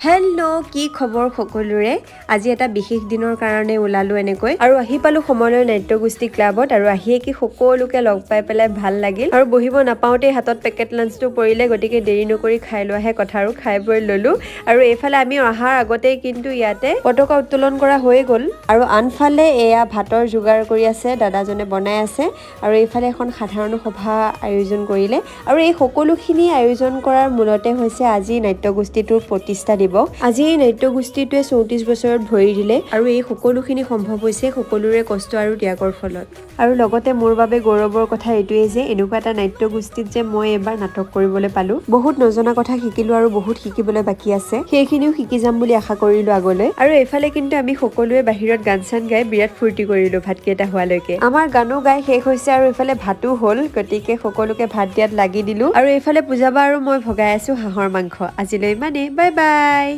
hello' কি খবৰ সকলোৰে আজি এটা বিশেষ দিনৰ কাৰণে ওলালো এনেকৈ আৰু আহি পালো সময়লৈ নাট্যগোষ্ঠী ক্লাবত আৰু আহিয়ে কি সকলোকে লগ পাই পেলাই ভাল লাগিল আৰু বহিব নাপাওঁতে হাতত পেকেট লাঞ্চটো পৰিলে গতিকে দেৰি নকৰি খাই লোৱাহে কথা আৰু খাই বৈ ললো আৰু এইফালে আমি অহাৰ আগতেই কিন্তু ইয়াতে পতাকা উত্তোলন কৰা হৈ গ'ল আৰু আনফালে এয়া ভাতৰ যোগাৰ কৰি আছে দাদাজনে বনাই আছে আৰু এইফালে এখন সাধাৰণ সভা আয়োজন কৰিলে আৰু এই সকলোখিনি আয়োজন কৰাৰ মূলতে হৈছে আজি নাট্যগোষ্ঠীটোৰ প্ৰতিষ্ঠা আজি এই নাট্যগোষ্ঠীটোৱে 34 বছৰত ভৰি দিলে আৰু এই সকলোখিনি সম্ভৱ হৈছে সকলোৰে কষ্ট আৰু ত্যাগৰ ফলত আৰু লগতে মোৰ বাবে গৌৰৱৰ কথা এইটোৱে যে এনেকুৱা এটা নাট্যগোষ্ঠীত যে মই এবাৰ নাটক কৰিবলৈ পালো বহুত নজনা কথা শিকিলো আৰু বহুত শিকিবলৈ বাকী আছে সেইখিনিও শিকি যাম বুলি আশা কৰিলো আগলৈ আৰু এইফালে কিন্তু আমি সকলোৱে বাহিৰত গান চান গাই বিৰাট ফূৰ্তি কৰিলো ভাতকেইটা হোৱালৈকে আমাৰ গানো গাই শেষ হৈছে আৰু এইফালে ভাতো হ'ল গতিকে সকলোকে ভাত দিয়াত লাগি দিলো আৰু এইফালে পূজাবা আৰু মই ভগাই আছো হাঁহৰ মাংস আজিলৈ ইমানেই বাই বাই